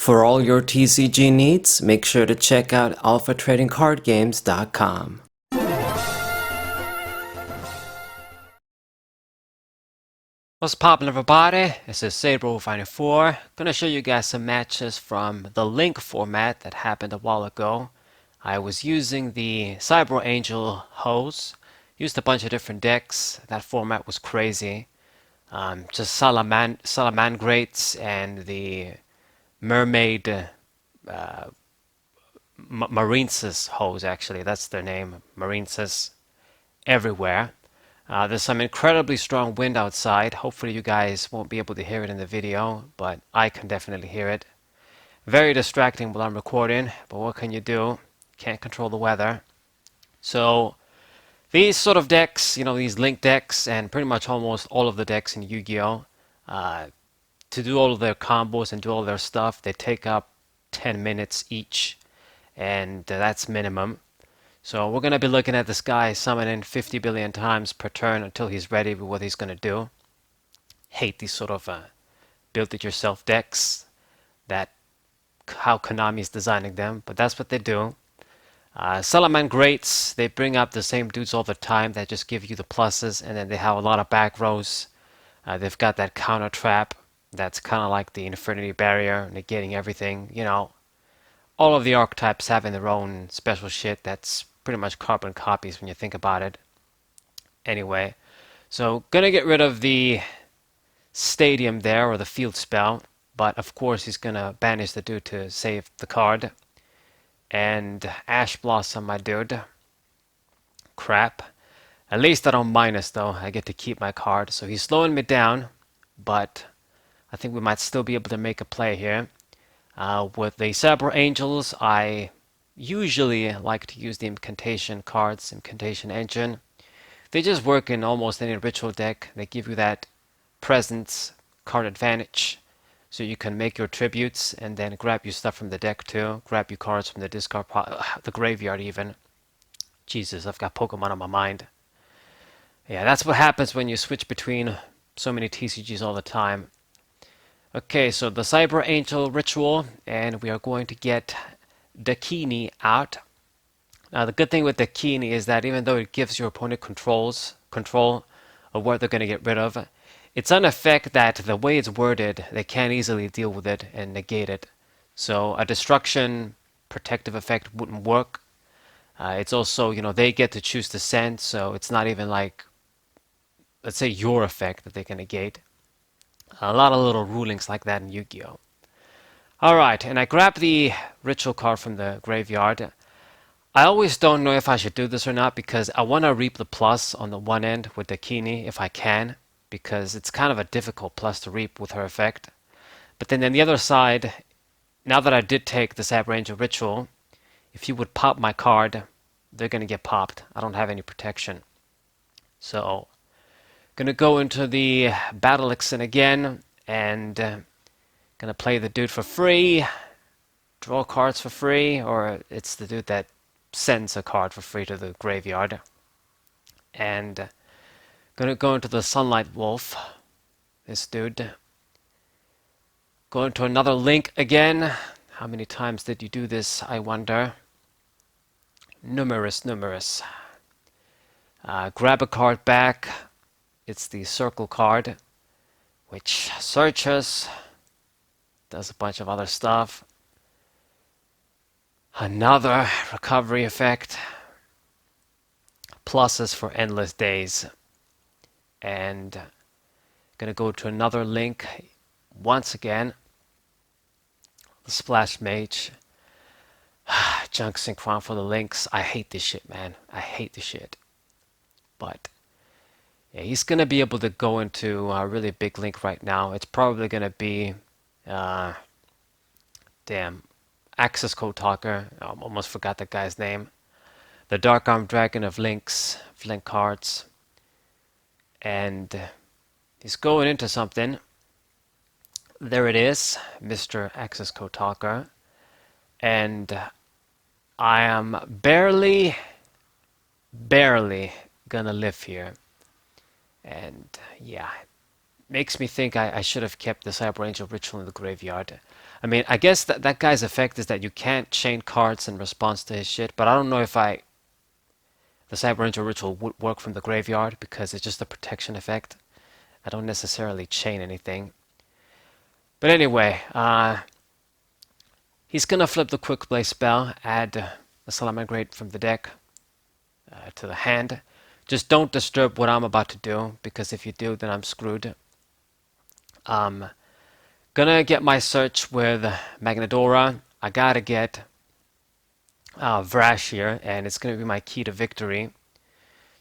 For all your TCG needs, make sure to check out alphatradingcardgames.com. What's poppin', everybody? This is Saber94. Gonna show you guys some matches from the Link format that happened a while ago. I was using the Cyber Angel hose, used a bunch of different decks. That format was crazy. Just Salamangrates and the Mermaid Marinesis hose, actually. That's their name, Marinesis, everywhere. There's some incredibly strong wind outside. Hopefully you guys won't be able to hear it in the video, but I can definitely hear it. Very distracting while I'm recording, but what can you do? Can't control the weather. So these sort of decks, these Link decks, and pretty much almost all of the decks in Yu-Gi-Oh! Uh, to do all of their combos and do all their stuff, they take up 10 minutes each, and that's minimum. So we're going to be looking at this guy summoning 50 billion times per turn until he's ready with what he's going to do. Hate these sort of build-it-yourself decks, that how Konami's designing them, but that's what they do. Salaman they bring up the same dudes all the time that just give you the pluses, and then they have a lot of back rows. They've got that counter trap that's kind of like the Infinity Barrier, negating everything. All of the archetypes having their own special shit that's pretty much carbon copies when you think about it. Anyway, so gonna get rid of the stadium there, or the field spell, but of course he's gonna banish the dude to save the card. And Ash Blossom, my dude. Crap. At least I don't minus though, I get to keep my card. So he's slowing me down, but I think we might still be able to make a play here. With the Cyber Angels, I usually like to use the Incantation cards, Incantation Engine. They just work in almost any ritual deck. They give you that presence card advantage, so you can make your tributes and then grab your stuff from the deck too. Grab your cards from the discard the graveyard even. Jesus, I've got Pokemon on my mind. Yeah, that's what happens when you switch between so many TCGs all the time. Okay, so the Cyber Angel ritual, and we are going to get Dakini out. Now, the good thing with Dakini is that even though it gives your opponent control of what they're going to get rid of, it's an effect that the way it's worded, they can't easily deal with it and negate it. So a destruction protective effect wouldn't work. It's also, they get to choose to send, so it's not even like, let's say, your effect that they can negate. A lot of little rulings like that in Yu-Gi-Oh! Alright, and I grabbed the ritual card from the graveyard. I always don't know if I should do this or not because I want to reap the plus on the one end with Dakini if I can, because it's kind of a difficult plus to reap with her effect. But then on the other side, now that I did take the Cyber Angel ritual, if you would pop my card, they're going to get popped. I don't have any protection. So gonna go into the Battle Elixir again, and gonna play the dude for free, draw cards for free, or it's the dude that sends a card for free to the graveyard. And gonna go into the Sunlight Wolf, this dude. Go into another Link again. How many times did you do this, I wonder? Numerous. Grab a card back. It's the Circle card, which searches, does a bunch of other stuff. Another recovery effect. Pluses for endless days. And gonna go to another Link once again. The Splash Mage. Junk Synchron for the Links. I hate this shit, man. I hate this shit. But yeah, he's going to be able to go into a really big Link right now. It's probably going to be, Access Code Talker. I almost forgot the guy's name. The Dark Armed Dragon of Links, of Link cards. And he's going into something. There it is, Mr. Access Code Talker. And I am barely gonna live here. And yeah, makes me think I should have kept the Cyber Angel ritual in the graveyard. I mean, I guess that guy's effect is that you can't chain cards in response to his shit, but I don't know if the Cyber Ranger ritual would work from the graveyard because it's just a protection effect. I don't necessarily chain anything. But anyway, he's gonna flip the quick play spell, add the Salamangreat from the deck to the hand. Just don't disturb what I'm about to do, because if you do, then I'm screwed. Gonna get my search with Magnadora. I gotta get Vrash here, and it's gonna be my key to victory.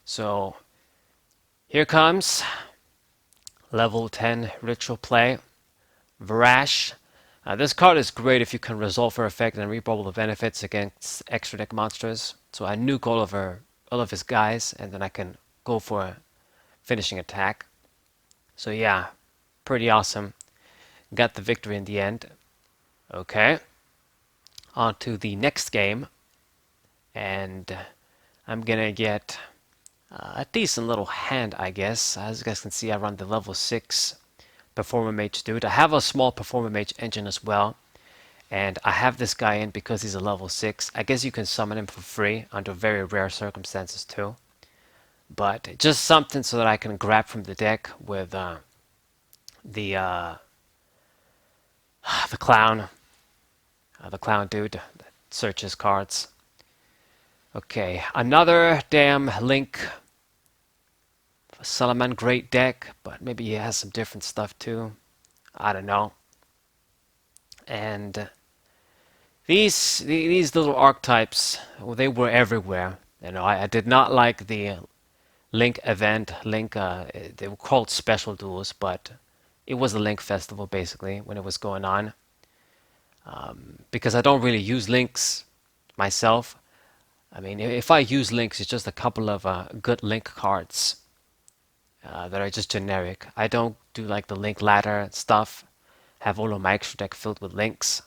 So here comes level 10 ritual play. Vrash. This card is great if you can resolve her effect and reap all the benefits against extra deck monsters. So I nuke all of his guys, and then I can go for a finishing attack. So yeah, pretty awesome. Got the victory in the end. Okay, on to the next game, and I'm gonna get a decent little hand, I guess. As you guys can see, I run the level 6 Performer Mage dude. I have a small Performer Mage engine as well, and I have this guy in because he's a level 6. I guess you can summon him for free under very rare circumstances too. But just something so that I can grab from the deck with the uh, the clown dude that searches cards. Okay, another damn Link Salamangreat deck, but maybe he has some different stuff too. I don't know. And these little archetypes, well, they were everywhere. You know, I did not like the Link event. Link, they were called special duels, but it was a Link festival basically when it was going on. Because I don't really use links myself. I mean, if I use links, it's just a couple of good link cards that are just generic. I don't do like the link ladder stuff, have all of my extra deck filled with links.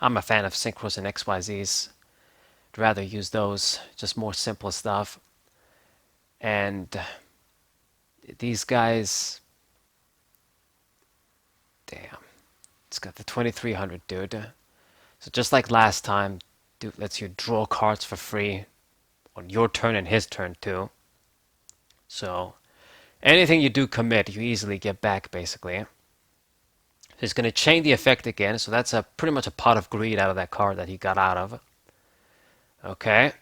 I'm a fan of synchros and XYZs. I'd rather use those, just more simple stuff. And these guys, damn, it's got the 2300 dude. So just like last time, dude lets you draw cards for free on your turn and his turn too. So anything you do commit, you easily get back basically. So he's going to chain the effect again, so that's a pretty much a pot of greed out of that card that he got out of. Okay.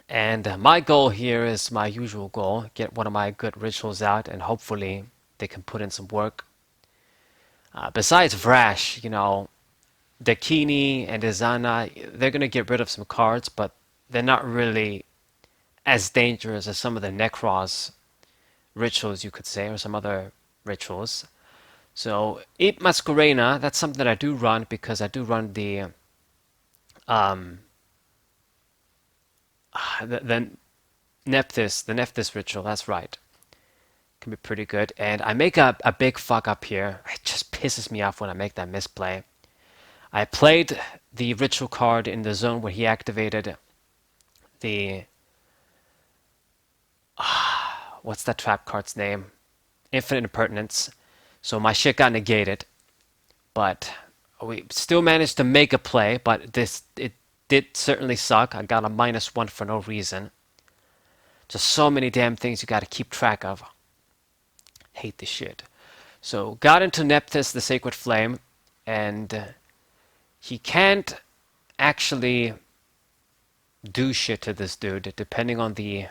And my goal here is my usual goal, get one of my good rituals out, and hopefully they can put in some work. Besides Vrash, you know, Dakini and Izana, they're going to get rid of some cards, but they're not really as dangerous as some of the Necros rituals, you could say, or some other rituals. So, Ape Masquerena, that's something that I do run because I do run um, the Nephthys ritual, that's right. Can be pretty good. And I make a big fuck up here. It just pisses me off when I make that misplay. I played the ritual card in the zone where he activated the what's that trap card's name? Infinite Impertinence. So my shit got negated, but we still managed to make a play. But it did certainly suck. I got a -1 for no reason. Just so many damn things you got to keep track of. Hate this shit. So got into Nephthys, the Sacred Flame, and he can't actually do shit to this dude depending on the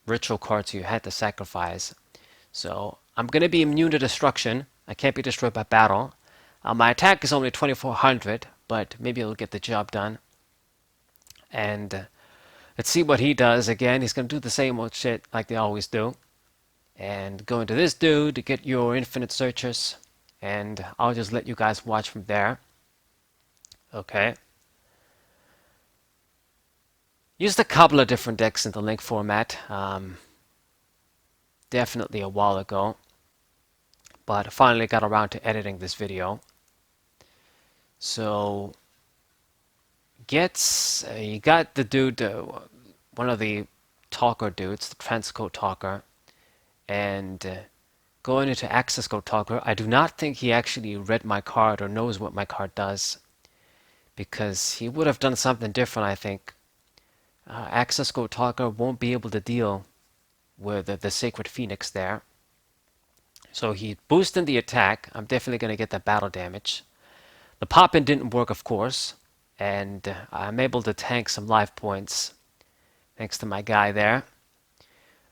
ritual cards you had to sacrifice. So I'm going to be immune to destruction. I can't be destroyed by battle. My attack is only 2400, but maybe it'll get the job done. And let's see what he does. Again, he's going to do the same old shit like they always do. And go into this dude to get your infinite searchers. And I'll just let you guys watch from there. Okay. Used a couple of different decks in the Link format. Definitely a while ago. But I finally got around to editing this video. So, you got the dude, one of the talker dudes, the transcode talker, and Going into Access Code Talker, I do not think he actually read my card or knows what my card does, because he would have done something different, I think. Access Code Talker won't be able to deal with the Sacred Phoenix there. So he boosted the attack. I'm definitely going to get that battle damage. The pop-in didn't work, of course, and I'm able to tank some life points thanks to my guy there.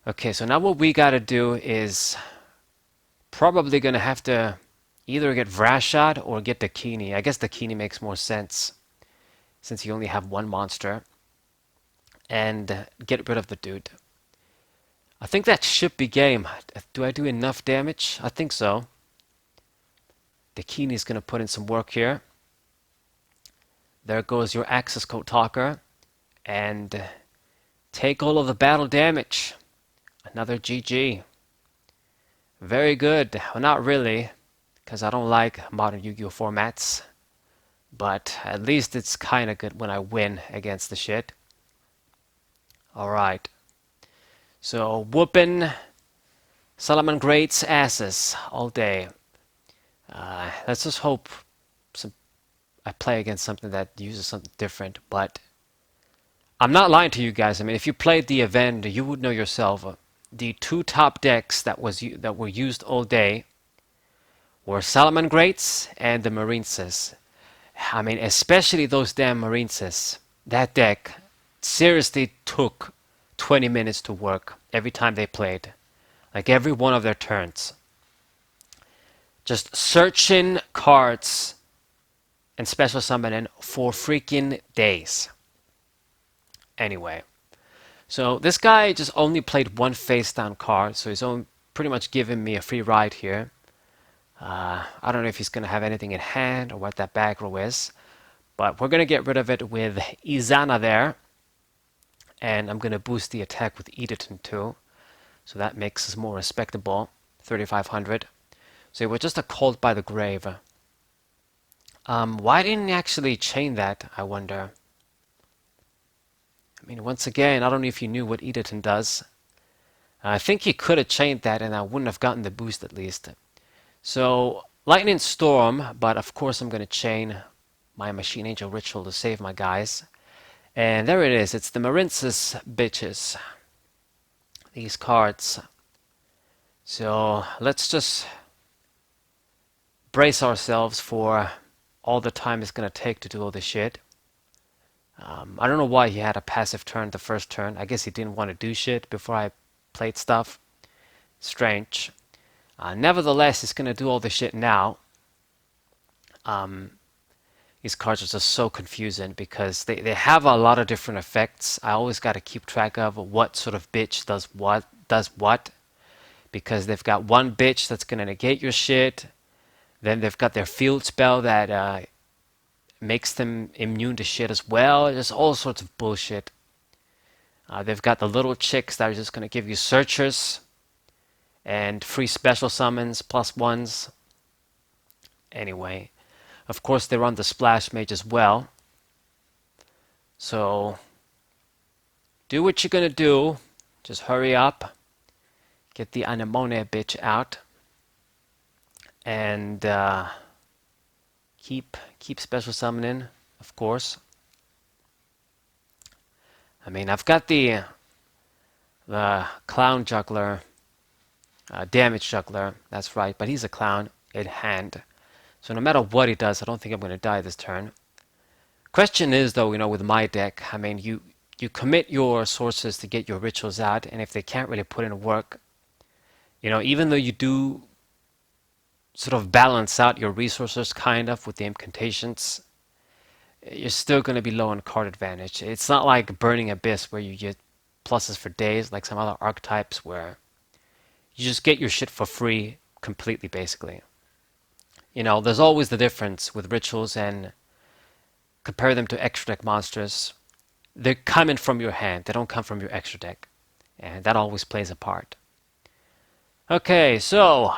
Okay, so now what we got to do is probably going to have to either get Vrashad or get Dakini. I guess Dakini makes more sense since you only have one monster. And get rid of the dude. I think that should be game. Do I do enough damage? I think so. Dakini's going to put in some work here. There goes your access code talker. And take all of the battle damage. Another GG. Very good. Well, not really, because I don't like modern Yu-Gi-Oh formats. But at least it's kind of good when I win against the shit. Alright. So, whooping Solomon Great's asses all day. Let's just hope I play against something that uses something different. But I'm not lying to you guys. I mean, if you played the event, you would know yourself. The two top decks that were used all day were Solomon Greats and the Marinesis. I mean, especially those damn Marinesis. That deck seriously took 20 minutes to work every time they played. Like every one of their turns. Just searching cards and special summoning for freaking days. Anyway, so this guy just only played one face down card, so he's pretty much giving me a free ride here. I don't know if he's going to have anything in hand or what that back row is, but we're going to get rid of it with Izana there, and I'm going to boost the attack with Editon too, so that makes us more respectable, 3500. So it was just a Cult by the Grave. Why didn't he actually chain that, I wonder? I mean, once again, I don't know if you knew what Editon does. I think he could have chained that and I wouldn't have gotten the boost at least. So, Lightning Storm, but of course I'm going to chain my Machine Angel Ritual to save my guys. And there it is, it's the Marinesis bitches. These cards. So, let's just brace ourselves for all the time it's going to take to do all this shit. I don't know why he had a passive turn the first turn. I guess he didn't want to do shit before I played stuff. Strange. Nevertheless, he's going to do all this shit now. These cards are just so confusing because they have a lot of different effects. I always got to keep track of what sort of bitch does what. Because they've got one bitch that's going to negate your shit. Then they've got their field spell that makes them immune to shit as well. Just all sorts of bullshit. They've got the little chicks that are just going to give you searchers and free special summons plus ones. Anyway, of course they run the splash mage as well. So do what you're going to do. Just hurry up. Get the Anemone bitch out. And keep special summoning, of course. I mean, I've got the clown juggler, damage juggler. That's right, but he's a clown in hand. So no matter what he does, I don't think I'm going to die this turn. Question is, though, with my deck, I mean, you commit your sources to get your rituals out, and if they can't really put in work, even though you do sort of balance out your resources kind of with the incantations, you're still going to be low on card advantage. It's not like Burning Abyss where you get pluses for days like some other archetypes where you just get your shit for free completely, basically. There's always the difference with rituals, and compare them to extra deck monsters. They're coming from your hand. They don't come from your extra deck. And that always plays a part. Okay, so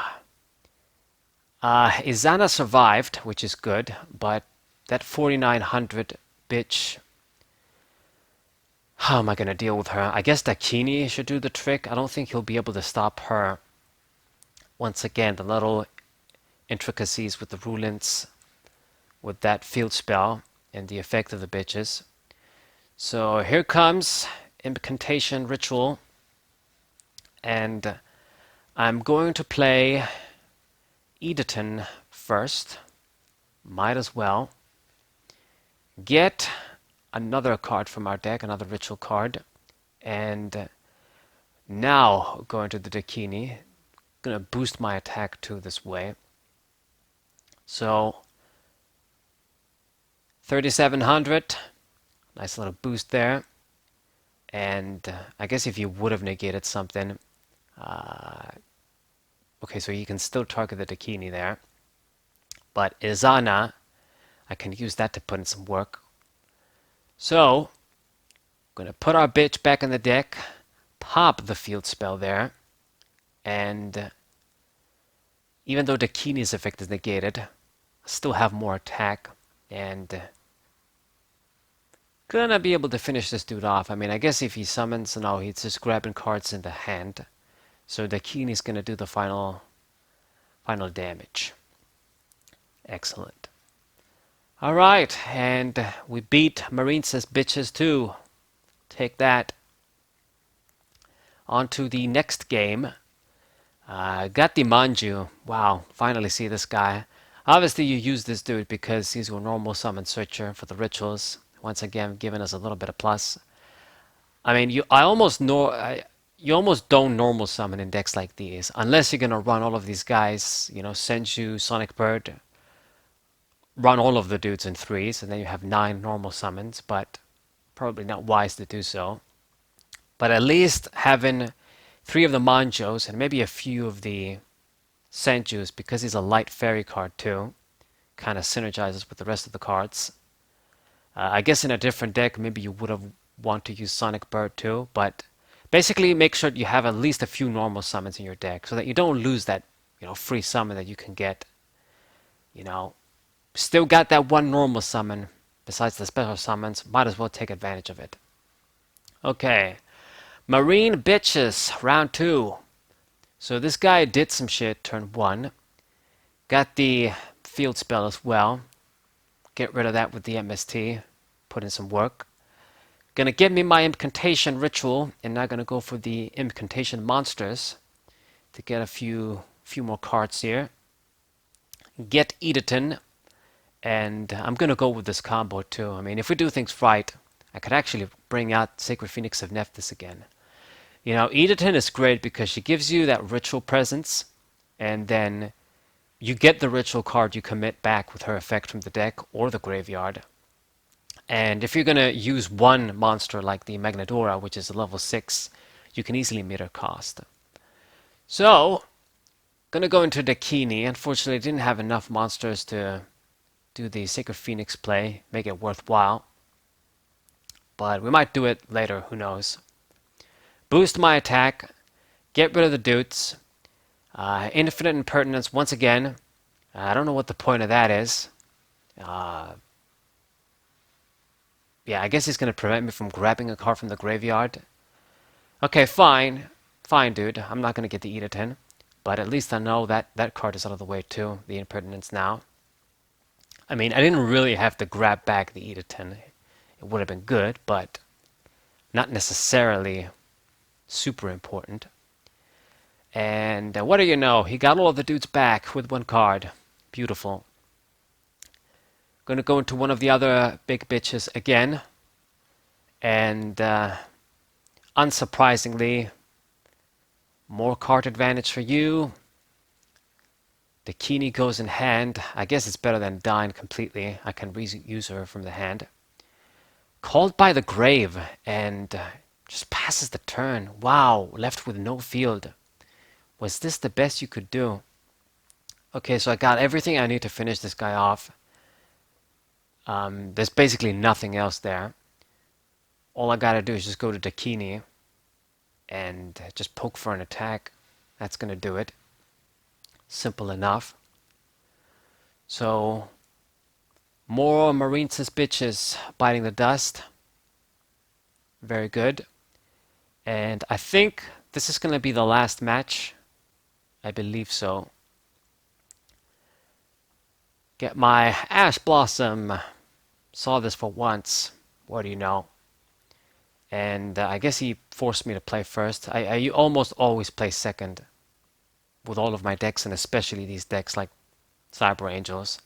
Izana survived, which is good, but that 4900 bitch, how am I going to deal with her? I guess Dakini should do the trick. I don't think he'll be able to stop her Once again, the little intricacies with the rulings, with that field spell, and the effect of the bitches. So here comes Incantation Ritual, and I'm going to play Edeton first. Might as well get another card from our deck, another ritual card, and now going to the Dakini. Gonna boost my attack too this way. So 3700, nice little boost there. And I guess if you would have negated something, uh, okay, so you can still target the Dakini there. But Izana, I can use that to put in some work. So, gonna put our bitch back in the deck, pop the field spell there, and even though Dakini's effect is negated, I still have more attack, and gonna be able to finish this dude off. I mean, I guess if he summons, no, he's just grabbing cards in the hand. So Dakini's gonna do the final damage. Excellent. Alright, and we beat Marine's bitches too. Take that. On to the next game. Got the Manju. Wow, finally see this guy. Obviously you use this dude because he's your normal summon searcher for the rituals. Once again, giving us a little bit of plus. I mean, you almost don't normal summon in decks like these unless you're gonna run all of these guys. You know, Senju, Sonic Bird, run all of the dudes in threes, and then you have 9 normal summons. But probably not wise to do so. But at least having 3 of the Manjos and maybe a few of the Senjus, because he's a light fairy card too, kind of synergizes with the rest of the cards. I guess in a different deck, maybe you would have want to use Sonic Bird too, but basically make sure you have at least a few normal summons in your deck so that you don't lose that, free summon that you can get. You know, still got that one normal summon besides the special summons, might as well take advantage of it. Okay, Marine Bitches, round 2. So this guy did some shit turn 1. Got the field spell as well. Get rid of that with the MST. Put in some work. Gonna give me my incantation ritual, and now gonna go for the incantation monsters to get a few more cards here. Get Edeton, and I'm gonna go with this combo too. I mean, if we do things right, I could actually bring out Sacred Phoenix of Nephthys again. You know, Edeton is great because she gives you that ritual presence, and then you get the ritual card you commit back with her effect from the deck or the graveyard. And if you're going to use one monster like the Magnadora, which is a level 6, you can easily meet her cost. So, going to go into Dakini. Unfortunately, I didn't have enough monsters to do the Sacred Phoenix play, make it worthwhile. But we might do it later, who knows. Boost my attack, get rid of the dudes. Infinite Impertinence once again. I don't know what the point of that is. Yeah, I guess he's going to prevent me from grabbing a card from the graveyard. Okay, fine. Fine, dude. I'm not going to get the Edeton. But at least I know that that card is out of the way too, the Impertinence now. I mean, I didn't really have to grab back the Edeton. It would have been good, but not necessarily super important. And what do you know? He got all of the dudes back with one card. Beautiful. Gonna go into one of the other big bitches again. And unsurprisingly, more card advantage for you. The Kini goes in hand. I guess it's better than dying completely. I can reuse her from the hand. Called by the Grave, and just passes the turn. Wow, left with no field. Was this the best you could do? Okay, so I got everything I need to finish this guy off. There's basically nothing else there. All I gotta do is just go to Dakini and just poke for an attack. That's gonna do it. Simple enough. So, more Marines bitches biting the dust. Very good. And I think this is gonna be the last match I believe so. Get my Ash Blossom. Saw this for once. What do you know? And I guess he forced me to play first. I almost always play second with all of my decks, and especially these decks like Cyber Angels.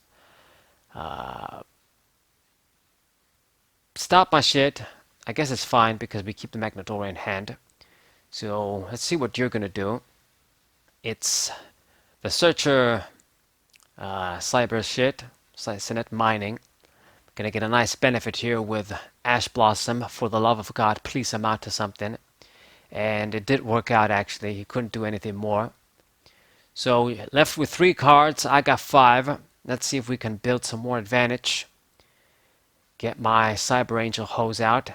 Uh, Stop my shit. I guess it's fine because we keep the Magnadora in hand. So let's see what you're gonna do. It's the Searcher Cyber shit, Sinet Mining. Gonna get a nice benefit here with Ash Blossom. For the love of God, please amount to something. And it did work out actually. He couldn't do anything more. So left with 3 cards. I got 5. Let's see if we can build some more advantage. Get my Cyber Angel hose out.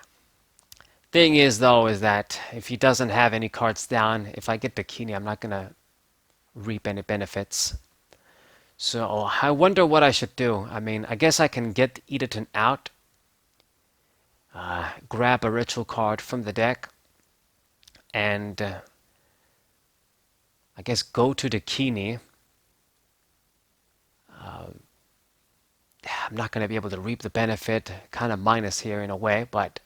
Thing is though is that if he doesn't have any cards down, if I get Bikini, I'm not gonna reap any benefits. So I wonder what I should do. I mean, I guess I can get Edaton out, grab a ritual card from the deck, and I guess go to the Kini. I'm not going to be able to reap the benefit, kind of minus here in a way, but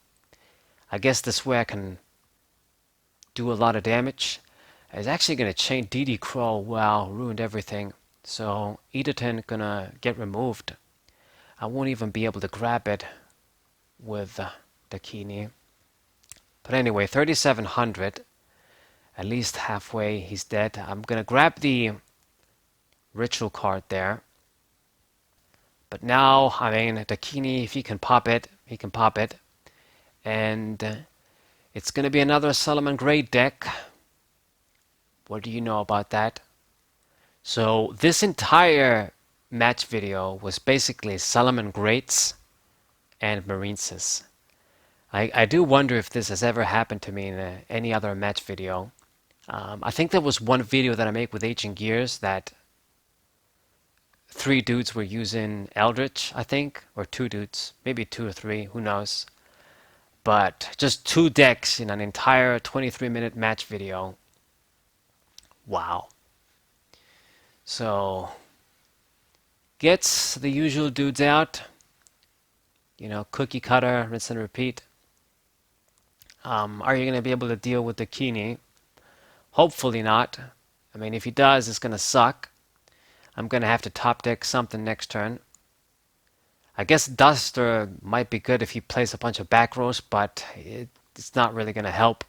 I guess this way I can do a lot of damage. It's actually going to chain DD Crow. Wow, ruined everything. So Edaton gonna get removed. I won't even be able to grab it with the Kini. But anyway, 3,700. At least halfway he's dead. I'm gonna grab the ritual card there. But now, I mean, the Kini, if he can pop it, he can pop it. And it's gonna be another Solomon Grey deck. What do you know about that? So this entire match video was basically Solomon Greats and Marinesis. I do wonder if this has ever happened to me in any other match video. I think there was one video that I made with Ancient Gears that 3 dudes were using Eldritch, I think, or 2 dudes, maybe 2 or 3, who knows. But just 2 decks in an entire 23-minute match video. Wow. So, gets the usual dudes out. You know, cookie cutter, rinse and repeat. Are you going to be able to deal with the Kini? Hopefully not. I mean, if he does, it's going to suck. I'm going to have to top deck something next turn. I guess Duster might be good if he plays a bunch of back rows, but it's not really going to help.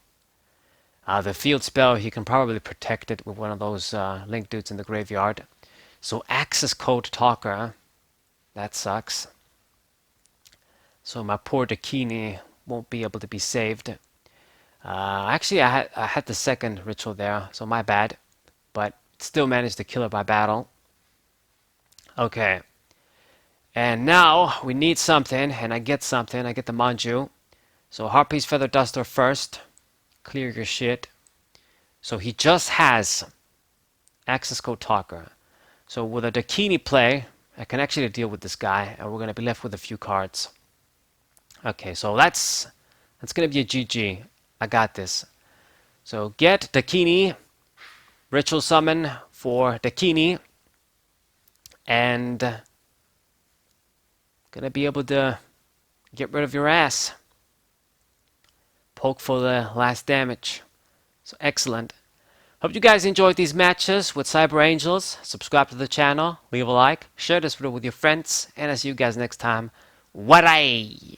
The field spell, he can probably protect it with one of those link dudes in the graveyard. So access code talker, that sucks. So my poor Dakini won't be able to be saved. Actually, I had the second ritual there, so my bad. But still managed to kill her by battle. Okay. And now we need something, and I get something. I get the Manju. So Harpy's Feather Duster first. Clear your shit. So he just has access code talker. So with a Dakini play, I can actually deal with this guy, and we're going to be left with a few cards. Okay, so that's going to be a GG. I got this. So get Dakini, Ritual Summon for Dakini, and going to be able to get rid of your ass. Poke for the last damage. So excellent. Hope you guys enjoyed these matches with Cyber Angels. Subscribe to the channel, leave a like, share this video with your friends, and I'll see you guys next time. Warai!